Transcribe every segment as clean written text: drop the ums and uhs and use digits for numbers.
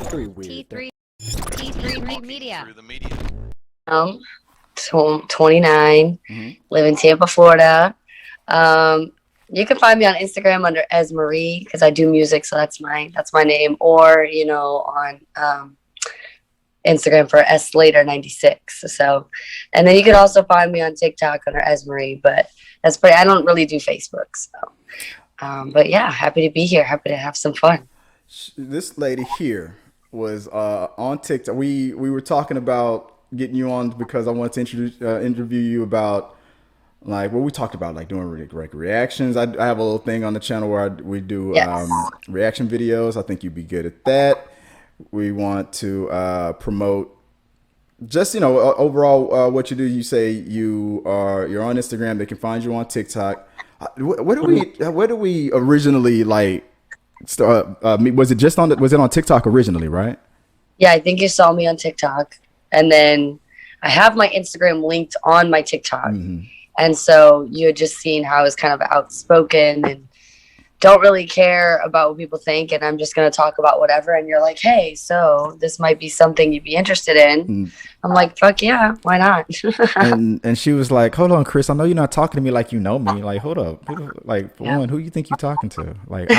Pretty weird. T3 Media. Through the media. Um, 29, Mm-hmm. live in Tampa, Florida. You can find me on Instagram under Ezz Marie because I do music, so that's my name. Or on Instagram for S Slater 96. So, and then you can also find me on TikTok under Ezz Marie, but that's pretty. I don't really do Facebook, so. But yeah, happy to be here. Happy to have some fun. This lady here was on TikTok. We were talking about getting you on because I wanted to interview you about like what we talked about, like doing reactions. I have a little thing on the channel where we do Yes. reaction videos. I think you'd be good at that. We want to promote just overall what you do. You say you're on Instagram. They can find you on TikTok. Where do we originally like start? Was it on TikTok originally, right? Yeah, I think you saw me on TikTok, and then I have my Instagram linked on my TikTok. Mm-hmm. And so you had just seen how I was kind of outspoken and don't really care about what people think. And I'm just going to talk about whatever. And you're like, hey, so this might be something you'd be interested in. Mm. I'm like, fuck yeah, why not? and she was like, hold on, Chris, I know you're not talking to me like you know me. Like, hold up. Who you think you're talking to? Like,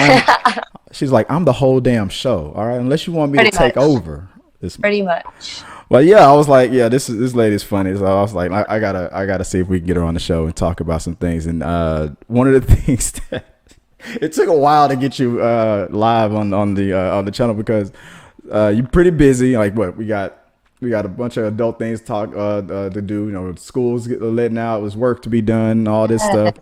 she's like, I'm the whole damn show. All right. Unless you want me to take over. Pretty much. Well, yeah, I was like, yeah, this lady's funny. So I was like, I gotta see if we can get her on the show and talk about some things. And one of the things that it took a while to get you live on the channel because you're pretty busy. Like, what we got a bunch of adult things to do. Schools letting out, there's work to be done, all this stuff.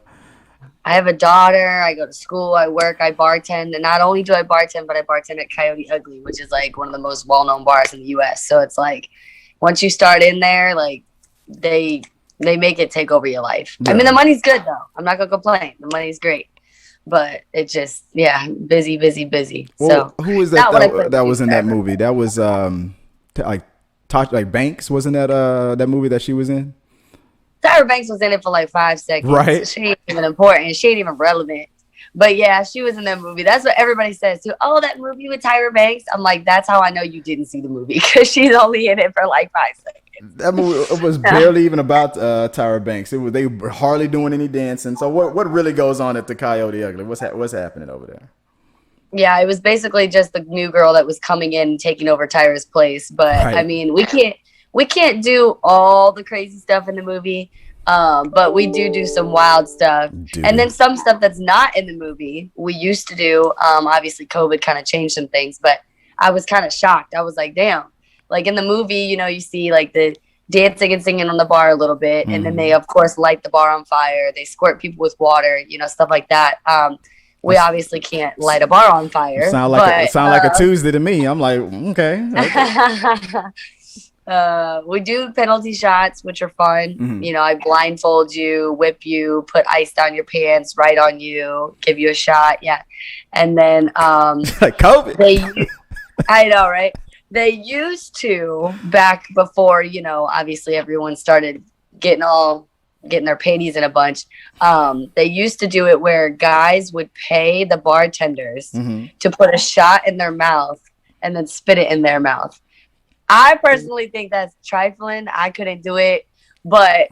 I have a daughter. I go to school. I work. I bartend. And not only do I bartend, but I bartend at Coyote Ugly, which is like one of the most well-known bars in the U.S. So it's like once you start in there, like they make it take over your life. Yeah. I mean, the money's good though. I'm not gonna complain. The money's great, but it just busy. Well, so who is that that was in that movie? That was like Banks, wasn't that movie that she was in? Tyra Banks was in it for like 5 seconds. Right. She ain't even important. She ain't even relevant. But yeah, she was in that movie. That's what everybody says too. Oh, that movie with Tyra Banks. I'm like, that's how I know you didn't see the movie because she's only in it for like 5 seconds. That movie was barely even about Tyra Banks. They were hardly doing any dancing. So what really goes on at the Coyote Ugly? What's happening over there? Yeah, it was basically just the new girl that was coming in and taking over Tyra's place. But right. I mean, we can't do all the crazy stuff in the movie, but we do some wild stuff. And then some stuff that's not in the movie we used to do. Obviously, COVID kind of changed some things, but I was kind of shocked. I was like, damn. Like in the movie, you see like the dancing and singing on the bar a little bit. And then they, of course, light the bar on fire. They squirt people with water, stuff like that. We obviously can't light a bar on fire. Sound like a Tuesday to me. I'm like, okay. We do penalty shots, which are fun. Mm-hmm. I blindfold you, whip you, put ice down your pants, right on you, give you a shot. Yeah. And then like COVID. I know, right? They used to, back before, obviously everyone started getting their panties in a bunch. They used to do it where guys would pay the bartenders to put a shot in their mouth and then spit it in their mouth. I personally think that's trifling. I couldn't do it, but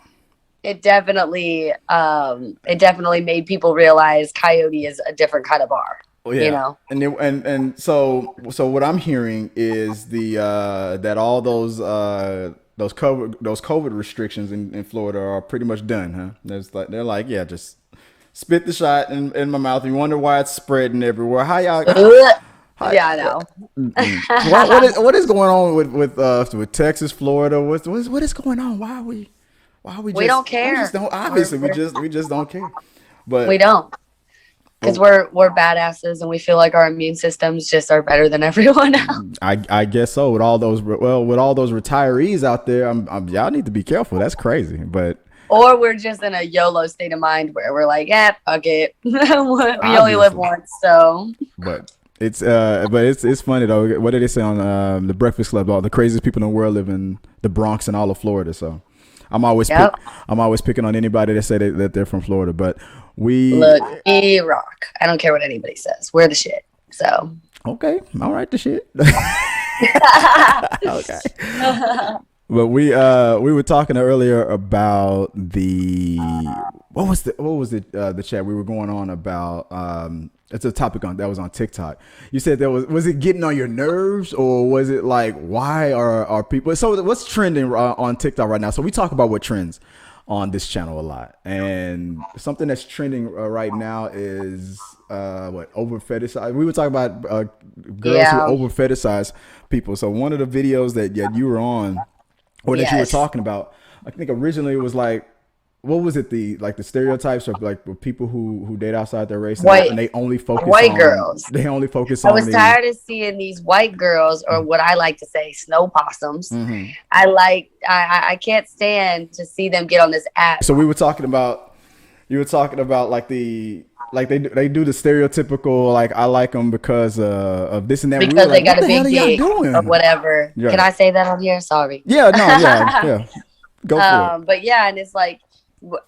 it definitely made people realize Coyote is a different kind of bar. Well, yeah. And so what I'm hearing is that all those COVID restrictions in Florida are pretty much done, huh? They're like, yeah, just spit the shot in my mouth. You wonder why it's spreading everywhere. How y'all? Yeah, I know. What is going on with Texas, Florida? What is going on? Why are we? We don't care. We just don't care. But we don't, because we're badasses and we feel like our immune systems just are better than everyone else. I guess so. With all those retirees out there, y'all need to be careful. That's crazy, but. Or we're just in a YOLO state of mind where we're like, fuck it. We only live once, so. But it's funny though. What did they say on the Breakfast Club? All the craziest people in the world live in the Bronx and all of Florida. So I'm always picking on anybody that say that they're from Florida. But we rock. I don't care what anybody says. We're the shit. So okay, all right, the shit. Okay. But we were talking earlier about the chat we were going on about. It's a topic that was on TikTok. You said was it getting on your nerves, or was it like, why are people? So what's trending on TikTok right now? So we talk about what trends on this channel a lot, and something that's trending right now is over fetishize. We were talking about girls who over fetishize people. So one of the videos that you were on, or that you were talking about, I think originally it was like, what was it, the stereotypes of like people who date outside their race, and they only focus on girls. They only focus I on. was tired of seeing these white girls, or what I like to say, snow possums. Mm-hmm. I can't stand to see them get on this app. So you were talking about like they do the stereotypical, like, I like them because of this and that, because they got a big dick or whatever. Yeah. Can I say that on here? Sorry. Yeah, no, yeah. Go for it. But yeah, and it's like,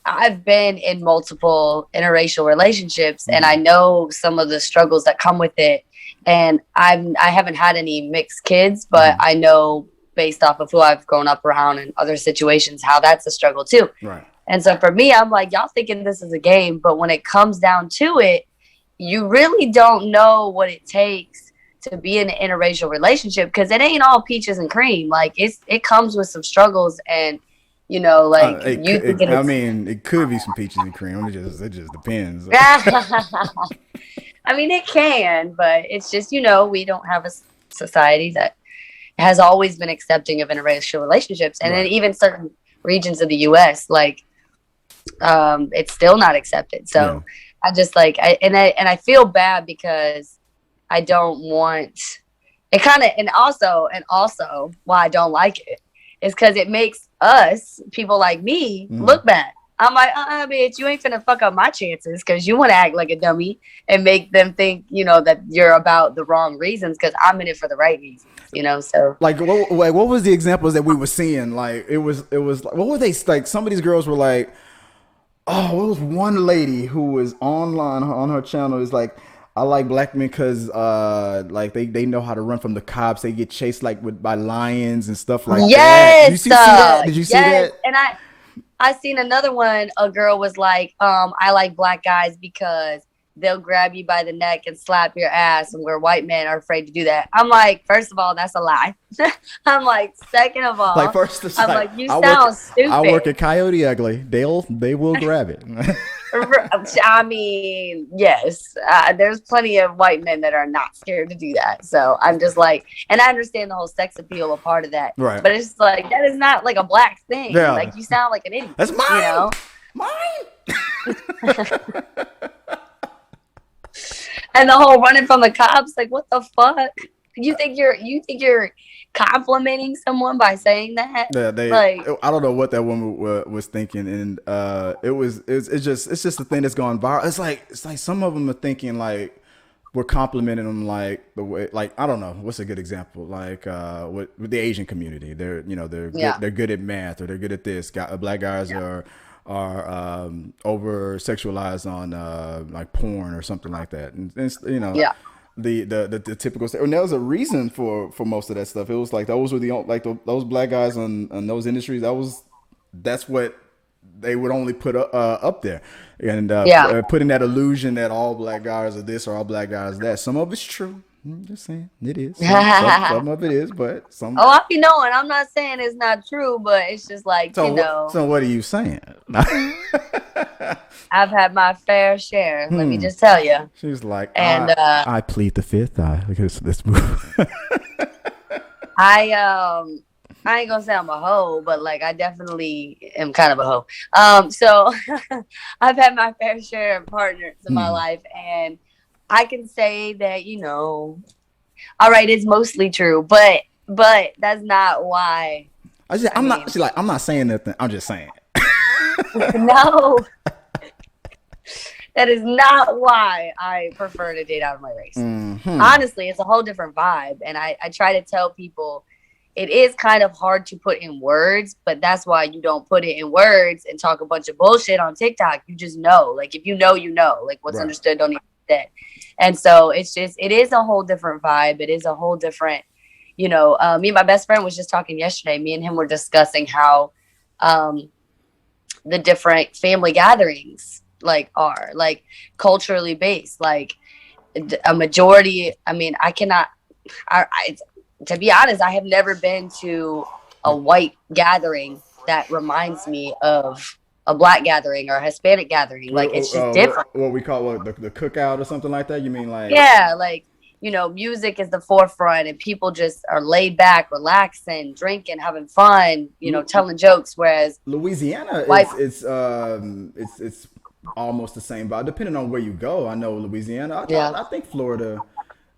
I've been in multiple interracial relationships, and I know some of the struggles that come with it. And I haven't had any mixed kids, but I know, based off of who I've grown up around and other situations, how that's a struggle too. Right. And so for me, I'm like, y'all thinking this is a game, but when it comes down to it, you really don't know what it takes to be in an interracial relationship, because it ain't all peaches and cream. Like, it comes with some struggles, and like it could be some peaches and cream. It just depends. I mean, it can, but it's just, we don't have a society that has always been accepting of interracial relationships. And then even certain regions of the US, like, it's still not accepted. So I just like, I feel bad because I don't want it and also why I don't like it is because it makes us, people like me, look bad. I'm like, bitch, you ain't finna fuck up my chances because you want to act like a dummy and make them think, that you're about the wrong reasons, because I'm in it for the right reasons, so. Like, what was the examples that we were seeing? Like, it was like, what were they, like, some of these girls were like, it was one lady who was online on her channel, is like, I like black men because like they know how to run from the cops. They get chased by lions and stuff like that. Did you see that? Did you see that? And I seen another one. A girl was like, I like black guys because they'll grab you by the neck and slap your ass, and where white men are afraid to do that. I'm like, first of all, that's a lie. I'm like, second of all, like, first, I'm like, you sound stupid. I work at Coyote Ugly. They will grab it. I mean, yes, there's plenty of white men that are not scared to do that. So I'm just like, and I understand the whole sex appeal, a part of that, right? But it's like, that is not like a black thing. Yeah. Like, you sound like an idiot. That's mine. Mine. And the whole running from the cops, like, what the fuck? You think you're complimenting someone by saying that? Yeah, I don't know what that woman was thinking, and it's just the thing that's going viral. It's like some of them are thinking like we're complimenting them, like the way, like, I don't know, what's a good example, like with the Asian community, they're good at math, or they're good at this. Black guys are over sexualized on like porn or something like that, and the typical, and there was a reason for most of that stuff. It was like those were those black guys on those industries, that's what they would only put up there, and putting that illusion that all black guys are this or all black guys are that. Some of it's true. I'm just saying it is. Some of it is, but some. Oh, I be knowing. I'm not saying it's not true, but it's just like, So what are you saying? I've had my fair share. Let me just tell you. She's like, and I plead the fifth. Look at this move. I ain't gonna say I'm a hoe, but like, I definitely am kind of a hoe. So I've had my fair share of partners in my life, and I can say that, all right, it's mostly true, but that's not why. I'm not saying nothing. I'm just saying. No, that is not why I prefer to date out of my race. Mm-hmm. Honestly, it's a whole different vibe. And I try to tell people it is kind of hard to put in words, but that's why you don't put it in words and talk a bunch of bullshit on TikTok. You just know, like, if you know, like, what's understood don't even that. And so it is a whole different vibe. It is a whole different, me and my best friend was just talking yesterday. Me and him were discussing how the different family gatherings are culturally based. A majority. I mean, I cannot. To be honest, I have never been to a white gathering that reminds me of a black gathering or a Hispanic gathering. It's just different. What we call the cookout or something like that. You mean Yeah, music is the forefront and people just are laid back, relaxing, drinking, having fun, telling jokes. Whereas Louisiana, it's almost the same vibe, depending on where you go. I know Louisiana. I think Florida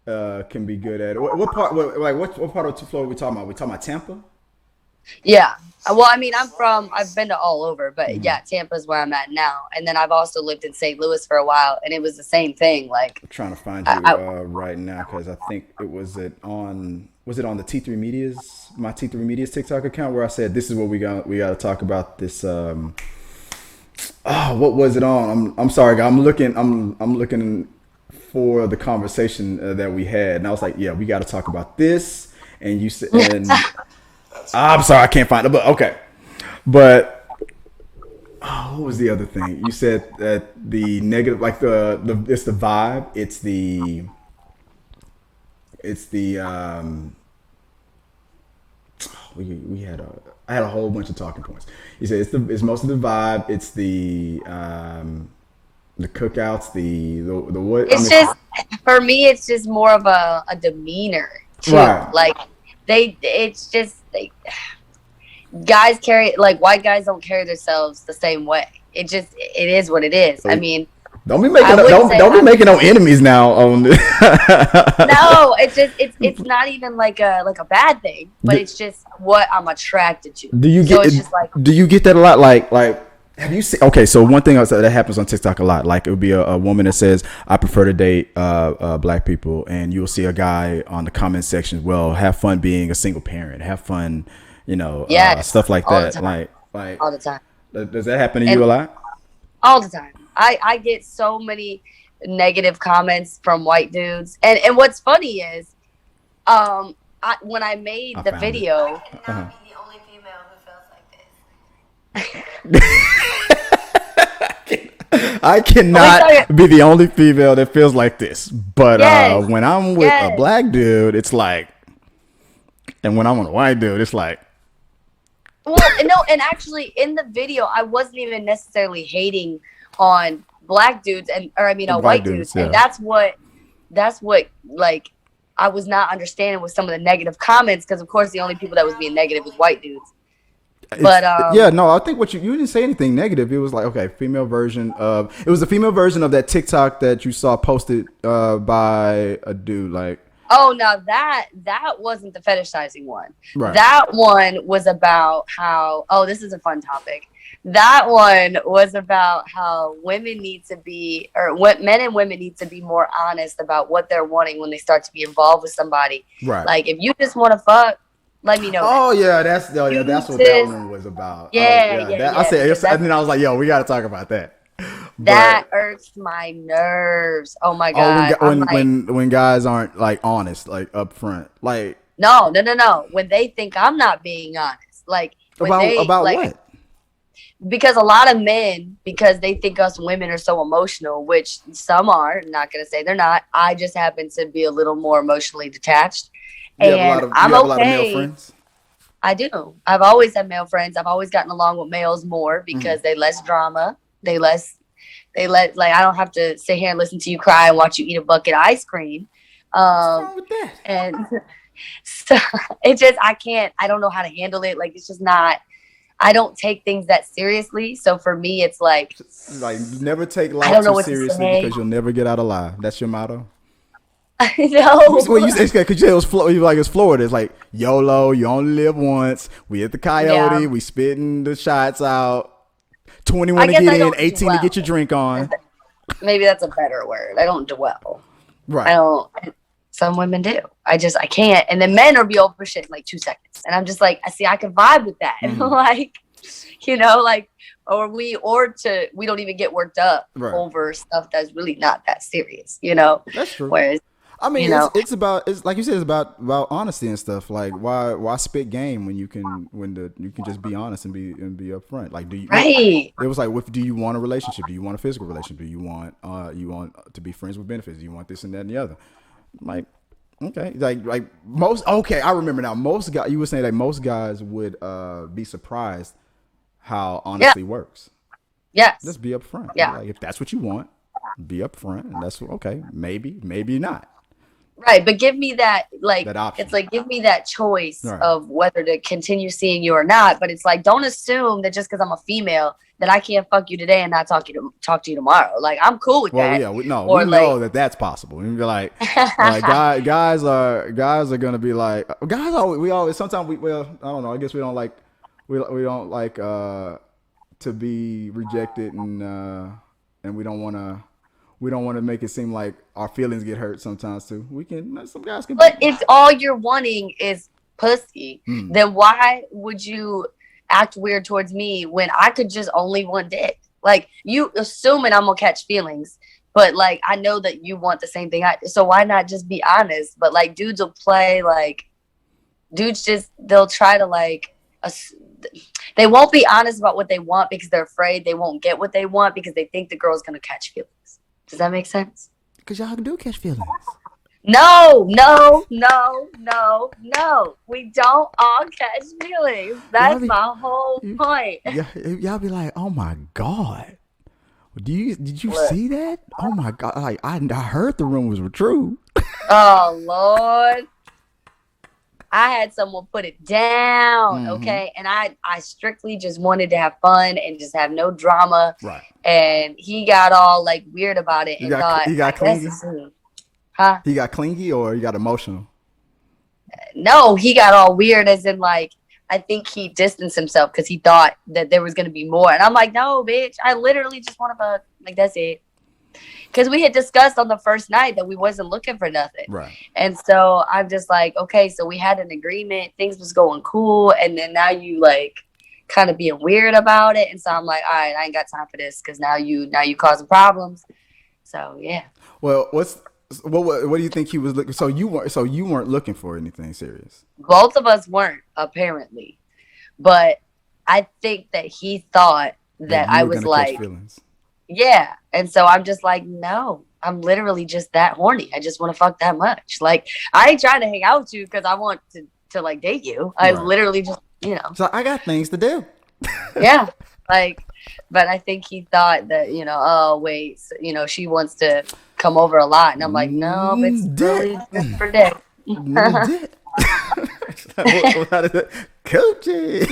can be good at it. What part? What part of Florida are we talking about? We talking about Tampa? Yeah. Well, I mean, I've been to all over, but yeah, Tampa's where I'm at now. And then I've also lived in St. Louis for a while, and it was the same thing. I'm trying to find you right now because I think was it on the T3 Media's TikTok account where I said this is what we got to talk about this. What was it on? I'm sorry, guys. I'm looking for the conversation that we had, and I was like, yeah, we got to talk about this. And you said, and I'm sorry, I can't find it, but okay. But what was the other thing? You said that the negative, it's the vibe. I had a whole bunch of talking points. You said it's most of the vibe. It's the cookouts, the what? For me, it's just more of a demeanor too. Right. Guys carry white guys don't carry themselves the same way. It is what it is. I mean, don't be making no enemies now on this. No, it's not even like a bad thing, but it's just what I'm attracted to. Do you get that a lot? Have you seen? Okay, so one thing that happens on TikTok a lot, it would be a woman that says, "I prefer to date black people," and you'll see a guy on the comment section, "Well, have fun being a single parent. Have fun, stuff like that." All the time. Does that happen to you a lot? All the time. I get so many negative comments from white dudes, and what's funny is, when I made the video. I cannot be the only female that feels like this. But when I'm with a black dude, it's like, and when I'm with a white dude, it's like. Well, no, and actually in the video, I wasn't even necessarily hating on black dudes white dudes. Yeah. And that's what I was not understanding with some of the negative comments, because of course the only people that was being negative was white dudes. But I think what you didn't say anything negative. It was like, okay, it was the female version of that TikTok that you saw posted by a dude. Oh, now that wasn't the fetishizing one. Right. That one was about how, this is a fun topic. That one was about how women need to be, or what men and women need to be more honest about what they're wanting when they start to be involved with somebody. Right. If you just want to fuck, let me know. Oh yeah, that's what that one was about. I said, and then I was like, yo, we got to talk about that. That irks my nerves. Oh my god. When guys aren't honest, up front, No. When they think I'm not being honest, about what? Because a lot of men, because they think us women are so emotional, which some are. I'm not gonna say they're not. I just happen to be a little more emotionally detached. You have a lot of male friends? I do. I've always had male friends. I've always gotten along with males more because they less drama. They let I don't have to sit here and listen to you cry and watch you eat a bucket of ice cream. What's wrong with that? And so I don't know how to handle it. It's just not, I don't take things that seriously. So for me, it's never take life too seriously because you'll never get out alive. That's your motto? No. Well, you said because it was it's Florida. It's like YOLO. You only live once. We at the Coyote. We spitting the shots out. 21 to get in, 18 to get your drink on. Maybe that's a better word. I don't dwell. Right. I don't. Some women do. I can't. And then men are be over shit in 2 seconds. And I'm just like, I can vibe with that. We don't even get worked up over stuff that's really not that serious, That's true. Whereas I mean, you know. it's about, it's like you said, it's about honesty and stuff. Like, why spit game when you can just be honest and be upfront. Like, do you? Right. It was like, what do you want a relationship? Do you want a physical relationship? Do you want to be friends with benefits? Do you want this and that and the other? Like, okay, like most. Okay, I remember now. Most guys, you were saying that most guys would be surprised how honesty works. Yes. Just be upfront. Yeah. Like, if that's what you want, be upfront, and that's okay. Maybe not. Right, but give me that, like, That option. it's like, give me that choice Right. of whether to continue seeing you or not. But it's like, don't assume that just because I'm a female that I can't fuck you today and not talk to you tomorrow. Like, I'm cool with that. Yeah, we know that's possible. We be like, guys are gonna be like, guys always sometimes I don't know. I guess we don't like to be rejected, and we don't want to make it seem like our feelings get hurt sometimes too. Some guys can. But if all you're wanting is pussy, then why would you act weird towards me when I could just only want dick? Like, you assuming I'm gonna catch feelings, but like, I know that you want the same thing. So why not just be honest? But like, dudes will play like, they'll try to like, they won't be honest about what they want because they're afraid they won't get what they want because they think the girl's gonna catch feelings. Does that make sense? Because y'all do catch feelings. No. We don't all catch feelings. That's my whole point. Y'all be like, oh my God. Did you see that? Oh my God. Like, I heard the rumors were true. Oh Lord. I had someone put it down, okay? And I strictly just wanted to have fun and just have no drama. Right. And he got all like weird about it and he got clingy? Huh? He got clingy or he got emotional? No, he got all weird as in like, I think he distanced himself because he thought that there was going to be more. And I'm like, no, bitch, I literally just want to fuck. Like, that's it. Because we had discussed on the first night that we wasn't looking for nothing. Right. And so I'm just like, okay, so we had an agreement. Things was going cool. And then now you like kind of being weird about it. And so I'm like, all right, I ain't got time for this because now you causing problems. So, yeah. Well, what do you think he was looking? So you weren't looking for anything serious. Both of us weren't, apparently. But I think that he thought that I was like, yeah. And so I'm just like, no, I'm literally just that horny. I just want to fuck that much. Like, I ain't trying to hang out with you because I want to like date you. I literally just, So I got things to do. Yeah. Like, but I think he thought that, oh wait, so, she wants to come over a lot. And I'm like, no, it's really just for dick. Coochie.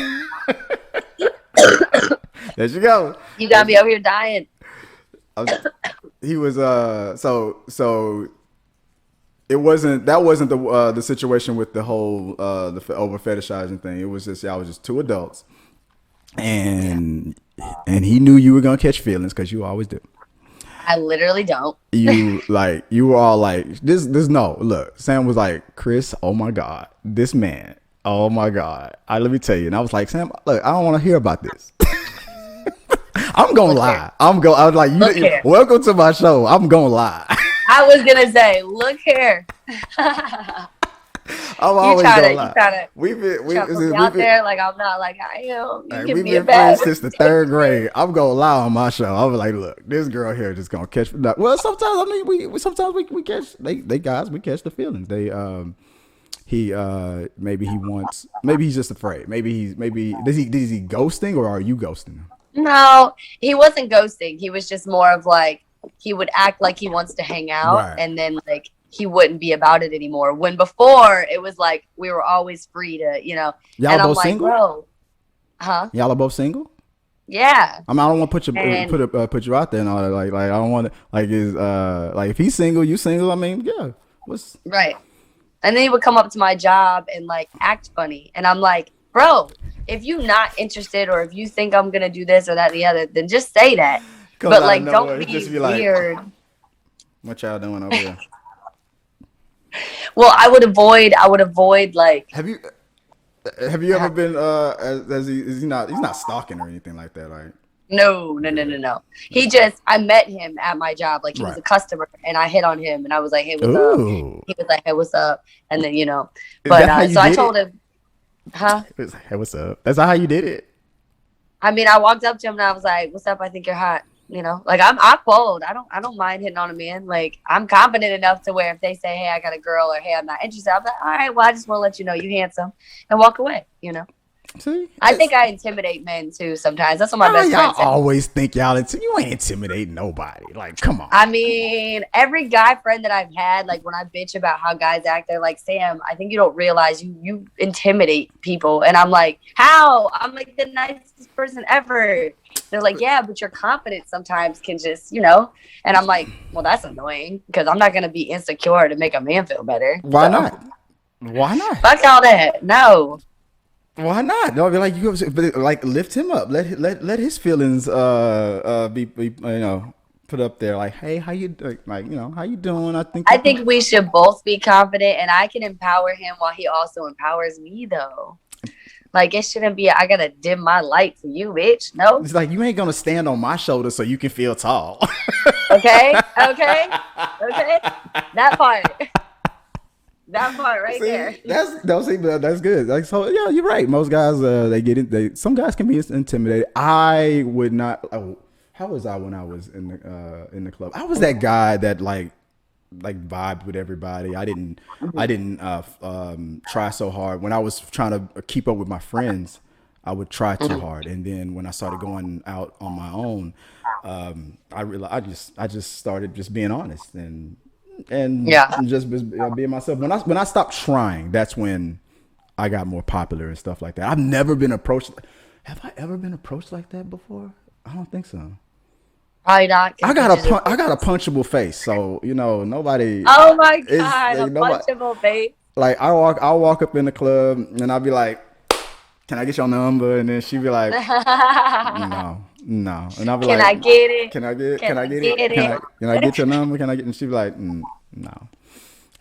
There you go. You got me over here dying. He was so it wasn't the situation with the whole the over fetishizing thing. It was just y'all was just two adults, and he knew you were gonna catch feelings because you always do. I literally don't. You were all like this. No, look. Sam was like, Chris, oh my God, this man, oh my God. Let me tell you. And I was like, Sam, look, I don't want to hear about this. I'm gonna lie. I was like, welcome to my show. I'm gonna lie. I was gonna say, look here. I'm always gonna lie. We've been out there like I'm not like I am. We've been friends since the third grade. I'm gonna lie on my show. I was like, look, this girl here just gonna catch. Well, sometimes we catch they guys we catch the feelings. Maybe he's just afraid. Maybe is he ghosting or are you ghosting him? No, he wasn't ghosting. He was just more of like, he would act like he wants to hang out and then like he wouldn't be about it anymore. When before it was like we were always free to, Y'all and both I'm like, single? bro, huh? Y'all are both single? Yeah. I mean, I don't want to put you out there and all that. Like I don't want to like if he's single, you single. I mean, yeah. What's right? And then he would come up to my job and like act funny, and I'm like, bro, if you're not interested or if you think I'm gonna do this or that and the other, then just say that. But like, don't be weird. Like, what y'all doing over there? Well, I would avoid like. Have you ever been he's not stalking or anything like that, right? No. I met him at my job. Like, he was Right. a customer, and I hit on him, and I was like, "Hey, what's up?" Ooh. He was like, "Hey, what's up?" And then, Is that but how you so I did told it? him, huh? It was like, hey, what's up? That's how you did it. I mean, I walked up to him and I was like, "What's up? I think you're hot." Like, I'm bold. I don't mind hitting on a man. Like, I'm confident enough to where if they say, "Hey, I got a girl," or "Hey, I'm not interested," I'm like, "All right, well, I just want to let you know you handsome," and walk away. See, I think I intimidate men too sometimes. That's what my best y'all friend said. always think y'all you ain't intimidating nobody. Like, come on. I mean, every guy friend that I've had, like, when I bitch about how guys act, they're like, "Sam, I think you don't realize you intimidate people." And I'm like, "How? I'm like the nicest person ever." They're like, "Yeah, but your confidence sometimes can just." And I'm like, "Well, that's annoying because I'm not gonna be insecure to make a man feel better." Why So, not? Why not? fuck all that. No. Why not? No, like but like lift him up. Let his feelings be put up there. Like, hey, how you how you doing? I think we should both be confident, and I can empower him while he also empowers me, though. Like, it shouldn't be, I gotta dim my light for you, bitch. No. It's like you ain't gonna stand on my shoulder so you can feel tall. Okay. That part. That part right there. That's good. Like, so yeah, you're right. Most guys they get it. Some guys can be intimidated. I would not. Oh, how was I when I was in the club? I was that guy that like vibed with everybody. I didn't try so hard when I was trying to keep up with my friends. I would try too hard, and then when I started going out on my own, I realized I just started just being honest and Yeah. just being myself. When I stopped trying, that's when I got more popular and stuff like that. I've never been approached. Have I ever been approached like that before? I don't think so. Probably not. I got a punchable face, so nobody. Oh my is God, a punchable face. Like I'll walk up in the club and I'll be like, "Can I get your number?" And then she'd be like, "No." And I'll be Can like, I get it? Can I get it? Can Can I I get get it? it? Can I get your number? Can I get? And she'd be like, "No."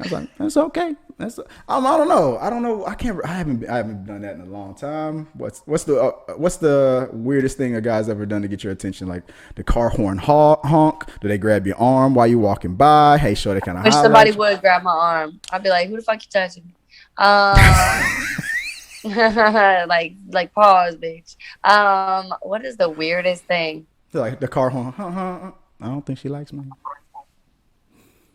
I was like, "That's okay. I don't know. I can't. I haven't done that in a long time. What's the weirdest thing a guy's ever done to get your attention? Like the car horn honk? Do they grab your arm while you walking by? Hey, shorty, can I Wish holler somebody at you? would grab my arm. I'd be like, "Who the fuck you touching?" Like pause, bitch. What is the weirdest thing? Like the car horn. I don't think she likes me.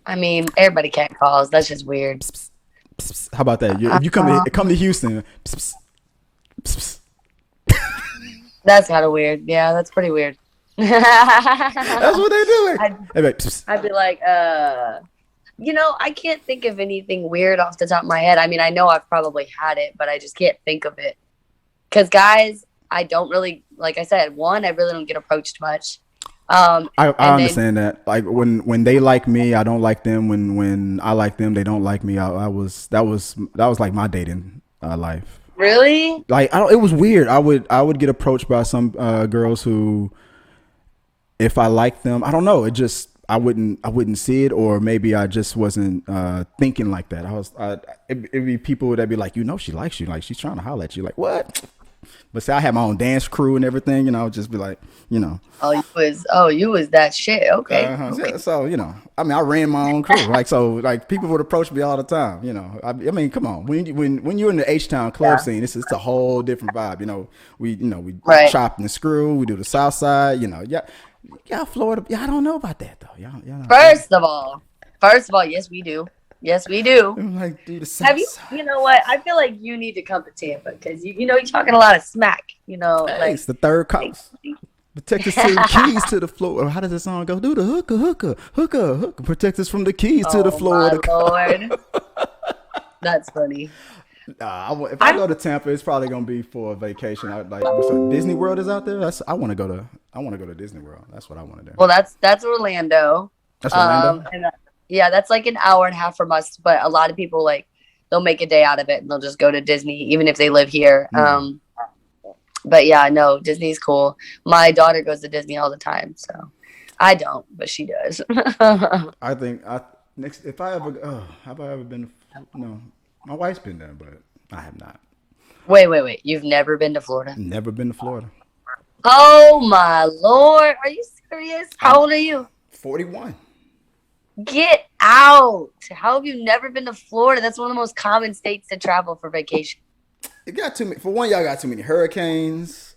I mean, everybody cat calls. That's just weird. Psst, psst. How about that? If you come to Houston, psst, psst, psst. That's kind of weird. Yeah, that's pretty weird. That's what they do. I'd be like, I can't think of anything weird off the top of my head. I mean, I know I've probably had it, but I just can't think of it. Because guys, I don't really, like I said, one, I really don't get approached much. I understand that. Like when they like me, I don't like them. When I like them, they don't like me. That was like my dating life. Really? Like it was weird. I would get approached by some girls who, if I liked them, I don't know. It just I wouldn't see it, or maybe I just wasn't thinking like that. It'd be people that'd be like, she likes you, like she's trying to holler at you, like what? But see, I had my own dance crew and everything, and I would just be like, Oh, you was that shit. Okay. Okay. So I mean, I ran my own crew, like people would approach me all the time. I mean, come on, when you're in the H-Town club scene, it's a whole different vibe. We Right. chop and screw, we do the South Side, yeah, Florida. Yeah, I don't know about that though. Y'all First of all, yes, we do. Yes, we do. I'm like, dude, the South Have you? Side. You know what? I feel like you need to come to Tampa because you're talking a lot of smack. Hey, it's the third coast. Protect us to the keys to the floor. Or how does the song go? Do the hooker. Protect us from the keys to the floor. My Lord. That's funny. If I go to Tampa, it's probably gonna be for a vacation. Disney World is out there. I want to go to Disney World. That's what I want to do. Well, that's Orlando. That's Orlando. Yeah, that's like an hour and a half from us. But a lot of people they'll make a day out of it and they'll just go to Disney, even if they live here. But yeah, no, Disney's cool. My daughter goes to Disney all the time, so I don't, but she does. I think if I ever have I ever been? No, my wife's been there, but I have not. Wait. You've never been to Florida? Never been to Florida. Oh my Lord. Are you serious? How old are you? 41. Get out. How have you never been to Florida? That's one of the most common states to travel for vacation. It got too many. For one, y'all got too many hurricanes.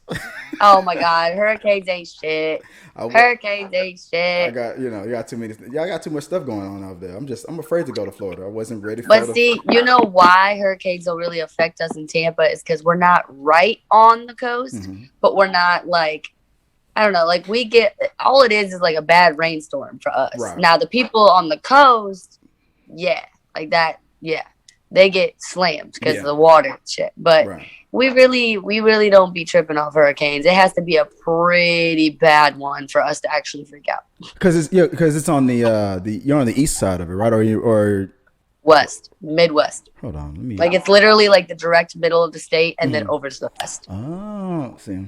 Oh my God. Hurricanes ain't shit. Hurricanes ain't shit. I got, you got too many. Y'all got too much stuff going on out there. I'm afraid to go to Florida. I wasn't ready for it. But see, you know why hurricanes don't really affect us in Tampa is because we're not right on the coast, but we're not like, I don't know, like we get, all it is like a bad rainstorm for us. Right. Now, the people on the coast, yeah, like that, yeah, they get slammed because of the water and shit. But we really don't be tripping off hurricanes. It has to be a pretty bad one for us to actually freak out. Because it's on the you're on the east side of it, right? Or west, Midwest. Hold on, like it's literally like the direct middle of the state and then over to the west. Oh, see.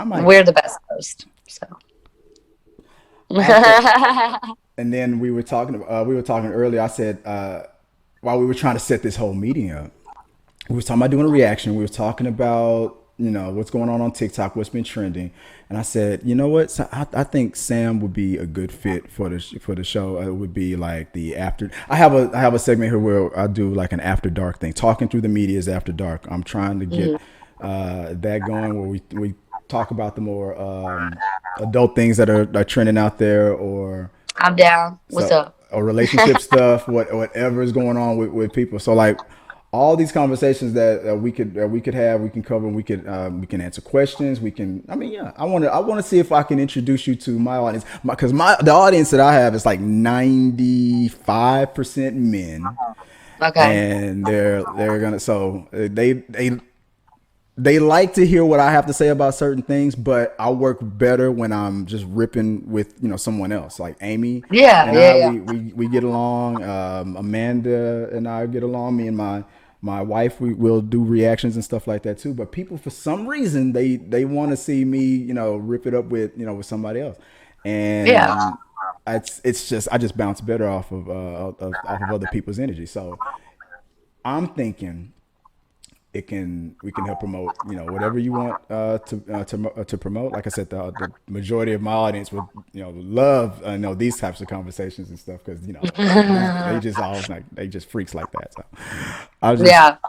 We're the best coast, so. And then we were talking earlier. I said while we were trying to set this whole meeting up, we were talking about doing a reaction. We were talking about what's going on TikTok, what's been trending, and I said, you know what? So I think Sam would be a good fit for the show. It would be like the after. I have a segment here where I do like an after dark thing, talking through the media's after dark. I'm trying to get that going where we talk about the more adult things that are trending out there, or I'm down. What's up? Or relationship stuff, whatever is going on with people. So like all these conversations that we could have, we can cover. We can answer questions. I want to see if I can introduce you to my audience, because the audience that I have is like 95% men. Okay. And they're gonna, so they like to hear what I have to say about certain things, but I work better when I'm just ripping with someone else, like Amy. Yeah. We get along. Amanda and I get along. Me and my wife, we will do reactions and stuff like that too. But people, for some reason, they want to see me, rip it up with with somebody else, and it's just I just bounce better off of other people's energy. So I'm thinking we can help promote whatever you want to promote. Like I said, the majority of my audience would love these types of conversations and stuff, because they just always they just freaks like that.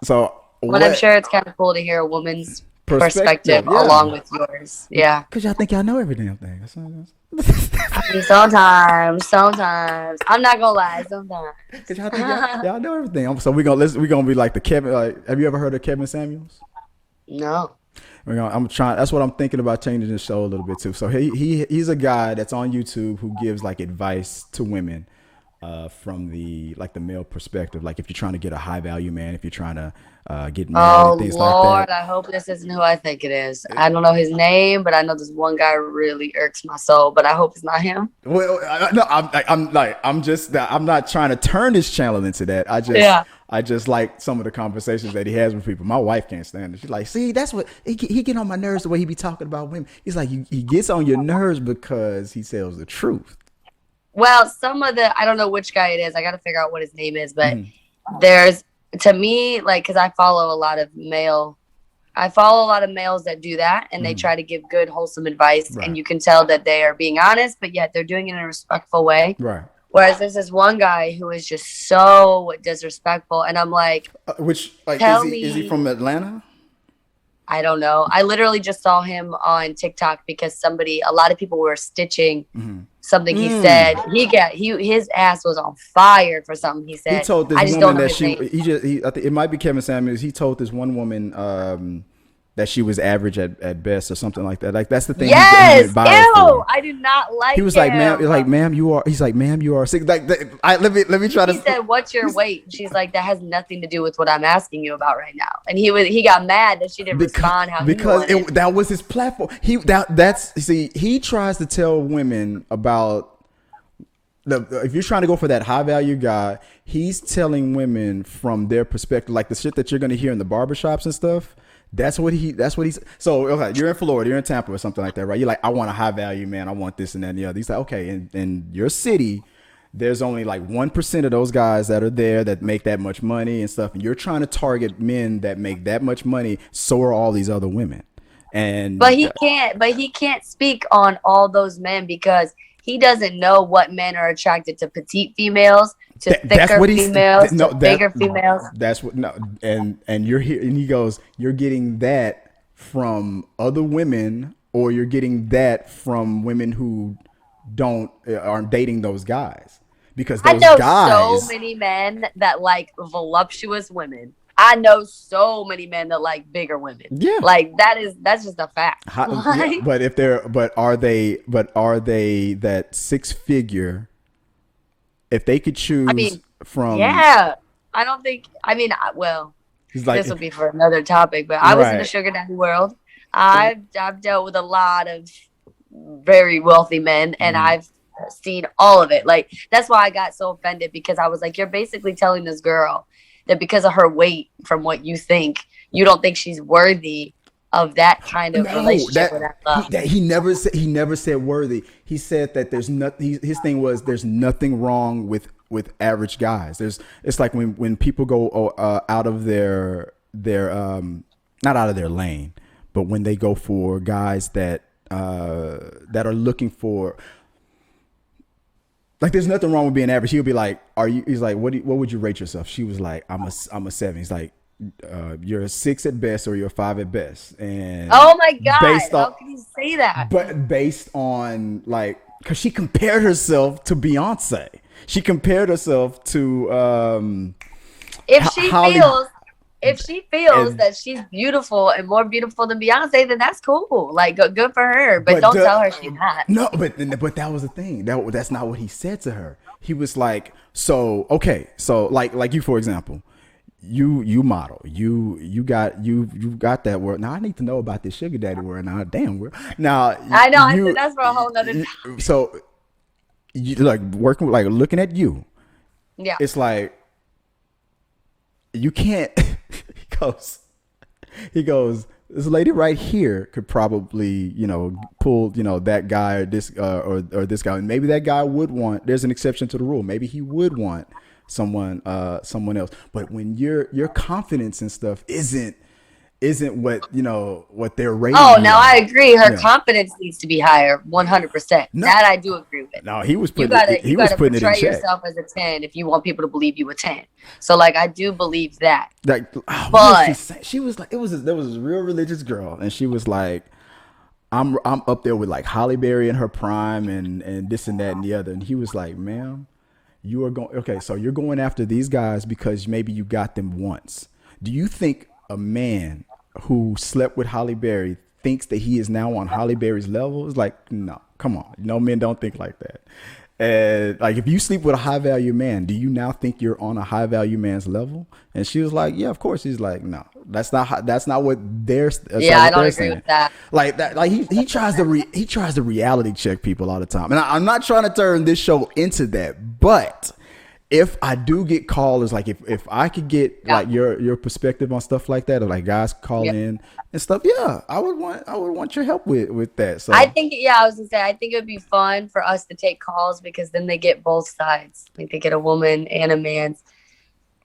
So I'm sure it's kind of cool to hear a woman's perspective along with yours. Yeah, because y'all think y'all know every damn thing. Sometimes I'm not gonna lie. Sometimes because y'all think y'all know everything. So we're gonna be like the Kevin. Like, have you ever heard of Kevin Samuels? No. I'm trying. That's what I'm thinking about, changing the show a little bit too. So he's a guy that's on YouTube who gives like advice to women from the male perspective. Like if you're trying to get a high value man, if you're trying to get married, things Lord, like that. I hope this isn't who I think it is. I don't know his name, but I know this one guy really irks my soul. But I hope it's not him. Well, no, I'm not trying to turn this channel into that. I just like some of the conversations that he has with people. My wife can't stand it. She's like, see, that's what he get on my nerves, the way he be talking about women. He's like, he gets on your nerves because he tells the truth. Well, I don't know which guy it is. I got to figure out what his name is, but there's, to me, like, because I follow a lot of males that do that, and they try to give good, wholesome advice, and you can tell that they are being honest, but yet they're doing it in a respectful way. Right. Whereas there's this one guy who is just so disrespectful, and I'm like, is he from Atlanta? I don't know. I literally just saw him on TikTok because a lot of people were stitching something he said. His ass was on fire for something he said. He told this woman that I think it might be Kevin Samuels. He told this one woman that she was average at best or something like that. Like that's the thing. Yes. Ew. I do not like. He was like, ma'am, you are. He's like, ma'am, you are sick. Like, let me try to. He said, "What's your weight?" She's like, "That has nothing to do with what I'm asking you about right now." And he got mad that she didn't respond because that was his platform. He tries to tell women about if you're trying to go for that high value guy, he's telling women from their perspective, like the shit that you're going to hear in the barbershops and stuff. That's what he's. So okay, you're in Florida, you're in Tampa or something like that, right? You're like, I want a high value man, I want this and that and the other. He's like, okay, in your city, there's only like 1% of those guys that are there that make that much money and stuff, and you're trying to target men that make that much money. So are all these other women, And But he can't speak on all those men because he doesn't know what men are attracted to petite females, to thicker females, to bigger females. That's what no and you're here and he goes, you're getting that from other women, or you're getting that from women who aren't dating those guys. Because those I know guys, so many men that like voluptuous women. I know so many men that like bigger women. Yeah, like that's just a fact. Yeah, but are they that six figure? If they could choose, I mean, from, yeah, I don't think. I mean, well, this will be for another topic. But I was in the sugar daddy world. I've dealt with a lot of very wealthy men, and I've seen all of it. Like, that's why I got so offended, because I was like, you're basically telling this girl that because of her weight, from what you think, you don't think she's worthy of that kind of relationship with that love. He never said worthy. He said that there's nothing. His thing was, there's nothing wrong with average guys. It's like when people go out of their not out of their lane, but when they go for guys that are looking for. Like, there's nothing wrong with being average. He'll be like, he's like, what would you rate yourself? She was like, I'm a 7. He's like, you're a 6 at best, or you're a 5 at best. And oh my God, how can you say that? But based on, like, because she compared herself to Beyonce. She compared herself to if she feels that she's beautiful and more beautiful than Beyonce, then that's cool. Like, good for her. But don't tell her she's not. No, but that was the thing. That's not what he said to her. He was like, so like you, for example, you model, you got that word. Now I need to know about this sugar daddy word. Now, damn word. Now I know that's for a whole nother time. So you like working, like looking at you. Yeah, it's like you can't. He goes, this lady right here could probably, pull, that guy or this or this guy. And maybe that guy would want, there's an exception to the rule. Maybe he would want someone else. But when your confidence and stuff isn't what they're rating. Oh, now I agree. Her confidence needs to be higher, 100%. No, that I do agree with. No, he was putting you gotta putting it in check. Yourself as a 10 if you want people to believe you a 10. So, like, I do believe that. Like, but she was like, there was this real religious girl, and she was like, I'm up there with like Halle Berry in her prime, and this and that and the other. And he was like, ma'am, you are going, okay, so you're going after these guys because maybe you got them once. Do you think a man who slept with Halle Berry thinks that he is now on Halle Berry's level? It's like, no, come on. Men don't think like that. And like, if you sleep with a high value man, do you now think you're on a high value man's level? And she was like, yeah, of course. He's like, no, that's not what they're. I don't agree with that. Like that, like he tries to reality check people all the time. And I'm not trying to turn this show into that, but if I do get callers, like if I could get like your perspective on stuff like that, or like guys call in and stuff, I would want your help with that. So I think I was gonna say, I think it would be fun for us to take calls, because then they get both sides. Like, they get a woman and a man's.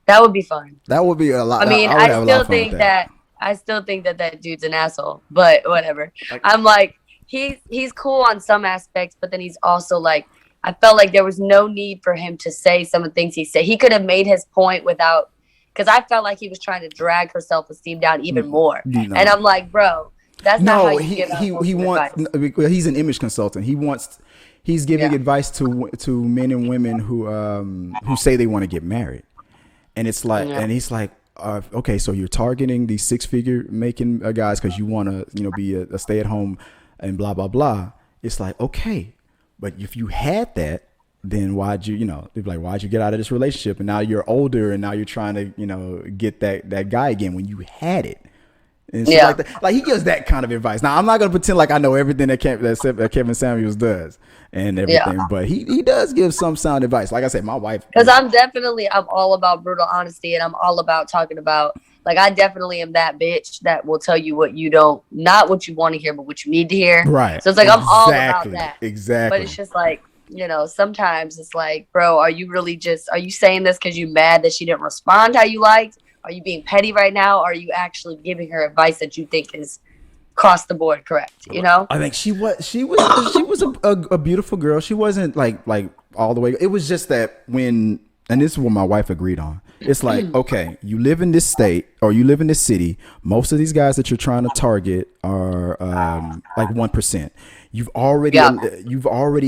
That would be fun. That would be a lot. I mean, I still think that dude's an asshole, but whatever. I'm like, he's cool on some aspects, but then he's also like, I felt like there was no need for him to say some of the things he said. He could have made his point without, because I felt like he was trying to drag her self-esteem down even more. No. And I'm like, bro, that's not how you give out advice. He's an image consultant. He's giving advice to men and women who say they want to get married. And it's like, and he's like, okay, so you're targeting these 6-figure making guys because you want to, be a stay-at-home and blah, blah, blah. It's like, okay. But if you had that, then why'd you get out of this relationship? And now you're older, and now you're trying to, get that guy again when you had it. And shit like that. Like, he gives that kind of advice. Now, I'm not going to pretend like I know everything that Kevin Samuels does and everything, but he does give some sound advice. Like I said, my wife. Because I'm all about brutal honesty, and I'm all about talking about, like, I definitely am that bitch that will tell you not what you want to hear, but what you need to hear. Right. So it's like, I'm all about that. Exactly. But it's just like, sometimes it's like, bro, are you saying this because you mad that she didn't respond how you liked? Are you being petty right now? Or are you actually giving her advice that you think is across the board correct, you know? I think she was a beautiful girl. She wasn't like all the way. It was just that when, and this is what my wife agreed on. It's like, okay, you live in this state or you live in this city. Most of these guys that you're trying to target are like 1%. You've already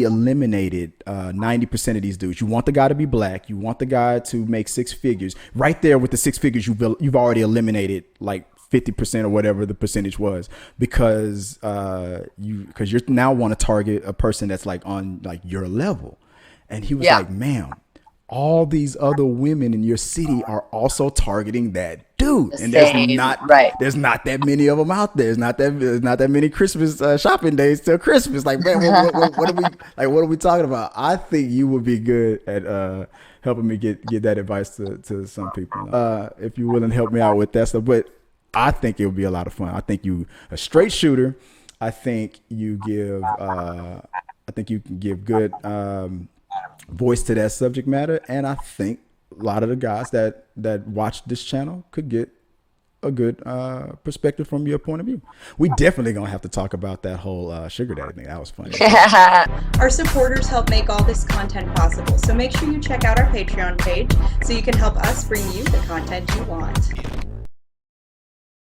eliminated 90% of these dudes. You want the guy to be black. You want the guy to make six figures. Right there with the six figures, you've already eliminated like 50% or whatever the percentage was, because you now want to target a person that's like on like your level. And he was like, ma'am, all these other women in your city are also targeting that dude, and there's not that many of them out there. There's not that many Christmas shopping days till Christmas. Like, man, what are we talking about? I think you would be good at helping me get that advice to some people. If you're willing to help me out with that stuff, but I think it would be a lot of fun. I think you a straight shooter. I think you give. I think you can give good voice to that subject matter, and I think a lot of the guys that watch this channel could get a good perspective from your point of view. We definitely gonna have to talk about that whole sugar daddy thing. That was funny. Our supporters help make all this content possible, so make sure you check out our Patreon page so you can help us bring you the content you want.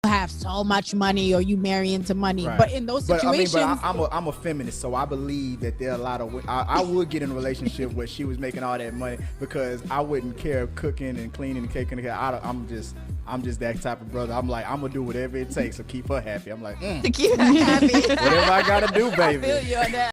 Have so much money or you marry into money, but in those situations, I'm a feminist, so I believe that there are a lot of I would get in a relationship where she was making all that money, because I wouldn't care cooking and cleaning and caking. I'm just that type of brother. I'm like, I'm gonna do whatever it takes to keep her happy. I'm like, to keep her happy. Whatever I gotta do, baby. I feel you on that.